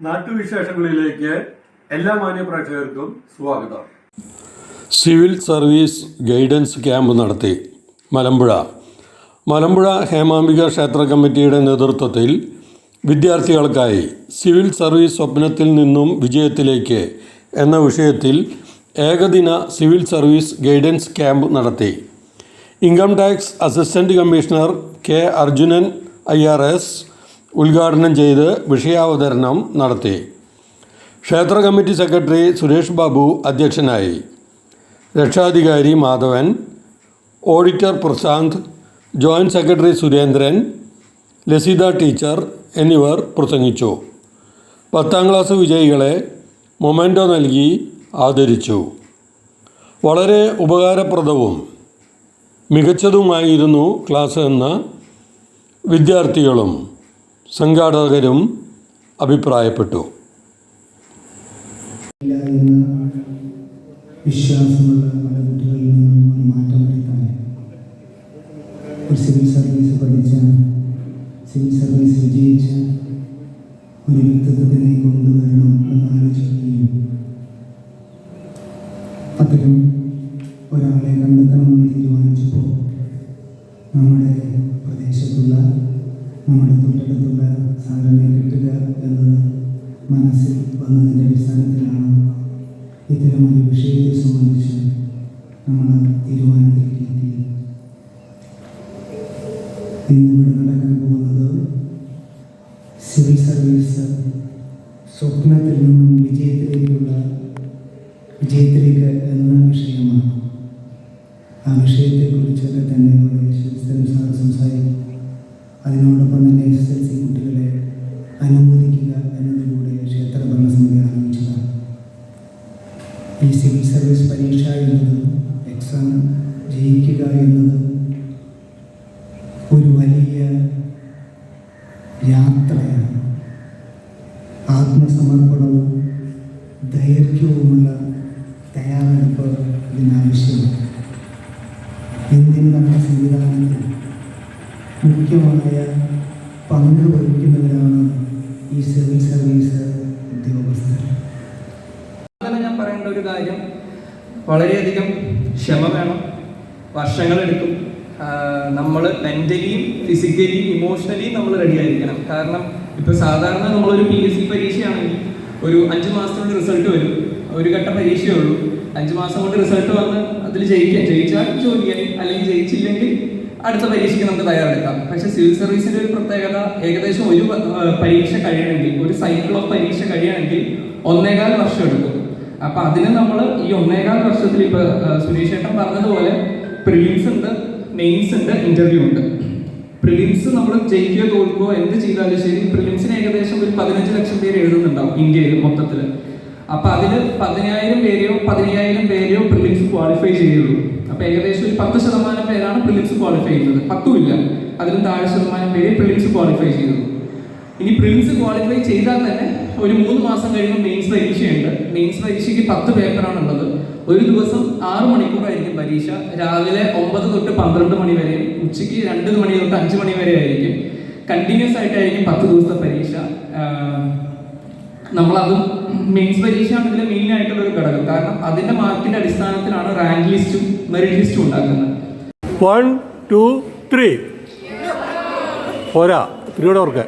നാട്ടുവിശേഷങ്ങളിലേക്ക് എല്ലാ മാന്യ പ്രേക്ഷകർക്കും സ്വാഗതം. സിവിൽ സർവീസ് ഗൈഡൻസ് ക്യാമ്പ് നടത്തി. മലമ്പുഴ ഹേമാംബിക ക്ഷേത്ര കമ്മിറ്റിയുടെ നേതൃത്വത്തിൽ വിദ്യാർത്ഥികൾക്കായി സിവിൽ സർവീസ് സ്വപ്നത്തിൽ നിന്നും വിജയത്തിലേക്ക് എന്ന വിഷയത്തിൽ ഏകദിന സിവിൽ സർവീസ് ഗൈഡൻസ് ക്യാമ്പ് നടത്തി. Income tax assistant commissioner K Arjunan IRS ഉദ്ഘാടനം ചെയ്ത് വിഷയാവതരണം നടത്തി. ക്ഷേത്ര കമ്മിറ്റി സെക്രട്ടറി സുരേഷ് ബാബു അധ്യക്ഷനായി. രക്ഷാധികാരി Madhavan, auditor Prashanth, joint secretary Surendran, Lasitha teacher എന്നിവർ പ്രസംഗിച്ചു. 10ാം ക്ലാസ് വിജയികളെ മൊമെൻ്റോ നൽകി ആദരിച്ചു. വളരെ ഉപകാരപ്രദവും മികച്ചതുമായിരുന്നു ക്ലാസ് എന്ന് വിദ്യാർത്ഥികളും സംഘാടകരും അഭിപ്രായപ്പെട്ടു. വിശ്വാസമുള്ള പല കുട്ടികളിൽ നിന്നും ഒരു മാറ്റം വരുത്താൻ ഒരു സിവിൽ സർവീസ് പഠിച്ച, സിവിൽ സർവീസ് വിജയിച്ച ഒരു വ്യക്തിത്വത്തിനെ കൊണ്ടുവരണം എന്നാലോചിക്കുകയും അത്തരം ഒരാളെ കണ്ടെത്തണമെന്ന് തീരുമാനിച്ചപ്പോൾ നമ്മുടെ പ്രദേശത്തുള്ള, നമ്മുടെ തൊട്ടടുത്തുള്ള സാറിനെ കിട്ടുക എന്നത് മനസ്സിൽ വന്നതിൻ്റെ അടിസ്ഥാനത്തിലാണ് ഇത്തരമൊരു വിഷയത്തെ സംബന്ധിച്ച് നമ്മൾ തീരുമാനത്തിലേക്ക് എത്തി. ഇന്നിവിടെ നടക്കാൻ പോകുന്നത് സിവിൽ സർവീസ് സ്വപ്നത്തിൽ നിന്നും വിജയത്തിലേക്ക് എന്ന വിഷയമാണ്. ആ വിഷയത്തെക്കുറിച്ചൊക്കെ തന്നെ സാർ സംസാരിക്കും. അതിനോടൊപ്പം തന്നെ SSLC കുട്ടികളെ അനുമോദിക്കുക എന്നതിലൂടെ ക്ഷേത്ര ഭരണസമിതി ആരംഭിച്ചതാണ്. ഈ സിവിൽ സർവീസ് പരീക്ഷ എന്നത്, എക്സാം ജയിക്കുക എന്നത് ഒരു വലിയ യാത്രയാണ്. ആത്മസമർപ്പണവും ദൈർഘ്യവുമുള്ള തയ്യാറെടുപ്പ് ഇതിനാവശ്യമാണ്. ഇന്ത്യൻ ഭരണ സംവിധാനത്തിൽ മുഖ്യമായ പങ്ക് വഹിക്കുന്നവരാണ് ഈ സിവിൽ സർവീസ് ഉദ്യോഗസ്ഥർ. ഞാൻ പറയേണ്ട ഒരു കാര്യം, വളരെയധികം ക്ഷമ വേണം, വർഷങ്ങളെടുക്കും. നമ്മൾ മെൻ്റലിയും ഫിസിക്കലിയും ഇമോഷണലിയും നമ്മൾ റെഡി ആയിരിക്കണം. കാരണം ഇപ്പോൾ സാധാരണ നമ്മളൊരു PSC പരീക്ഷയാണെങ്കിൽ ഒരു 5 മാസത്തിനുള്ളിൽ റിസൾട്ട് വരും. ഒരു ഘട്ട പരീക്ഷയേ ഉള്ളൂ. 5 മാസം കൊണ്ട് റിസൾട്ട് വന്ന് അതിൽ ജയിച്ചാൽ ജോലിയായി, അല്ലെങ്കിൽ ജയിച്ചില്ലെങ്കിൽ അടുത്ത പരീക്ഷയ്ക്ക് നമുക്ക് തയ്യാറെടുക്കാം. പക്ഷേ സിവിൽ സർവീസിൻ്റെ ഒരു പ്രത്യേകത, ഏകദേശം ഒരു പരീക്ഷ കഴിയണമെങ്കിൽ, ഒരു സൈക്കിൾ ഓഫ് പരീക്ഷ കഴിയണമെങ്കിൽ 1.25 വർഷം എടുക്കും. അപ്പം അതിന് നമ്മൾ ഈ 1.25 വർഷത്തിൽ ഇപ്പോൾ സുരേഷ് ഏട്ടൻ പറഞ്ഞതുപോലെ പ്രിലിംസ് ഉണ്ട്, മെയിൻസ് ഉണ്ട്, ഇൻ്റർവ്യൂ ഉണ്ട്. പ്രിലിംസ് നമ്മൾ ജയിക്കുകയോ തോൽക്കുകയോ എന്ത് ചെയ്താലും ശരി, പ്രിലിംസിന് ഏകദേശം ഒരു 15 ലക്ഷം പേര് എഴുതുന്നുണ്ടാവും ഇന്ത്യയിൽ മൊത്തത്തിൽ. അപ്പം അതിൽ 10,000 പേരെയോ 15,000 പേരെയോ പ്രിലിംസ് ക്വാളിഫൈ ചെയ്യുള്ളൂ. അപ്പം ഏകദേശം ഒരു 10% പേരാണ് പ്രിലിംസ് ക്വാളിഫൈ ചെയ്യുന്നത്. 10 ഇല്ല, അതിലും താഴെ ശതമാനം പേര് പ്രിലിംസ് ക്വാളിഫൈ ചെയ്തു. ഇനി പ്രിലിംസ് ക്വാളിഫൈ ചെയ്താൽ തന്നെ ഒരു 3 മാസം കഴിയുമ്പോൾ മെയിൻസ് പരീക്ഷയുണ്ട്. മെയിൻസ് പരീക്ഷയ്ക്ക് 10 പേപ്പറാണുള്ളത്. ഒരു ദിവസം 6 മണിക്കൂറായിരിക്കും പരീക്ഷ. രാവിലെ 9 തൊട്ട് 12 മണി വരെ, ഉച്ചയ്ക്ക് 2 മണി തൊട്ട് 5 മണി വരെ ആയിരിക്കും. കണ്ടിന്യൂസ് ആയിട്ടായിരിക്കും 10 ദിവസത്തെ പരീക്ഷ. നമ്മളതും മെയിൻസ് പരീക്ഷയാണ് ഇതിൽ മെയിൻ ആയിട്ടുള്ള ഒരു ഘടകം. കാരണം അതിന്റെ മാർക്കിന്റെ അടിസ്ഥാനത്തിലാണ് റാങ്ക് ലിസ്റ്റും മെറിറ്റ് ലിസ്റ്റും ഉണ്ടാക്കുന്നത്. 1 2 3 പോരാ, 3 ഓർക്കെ.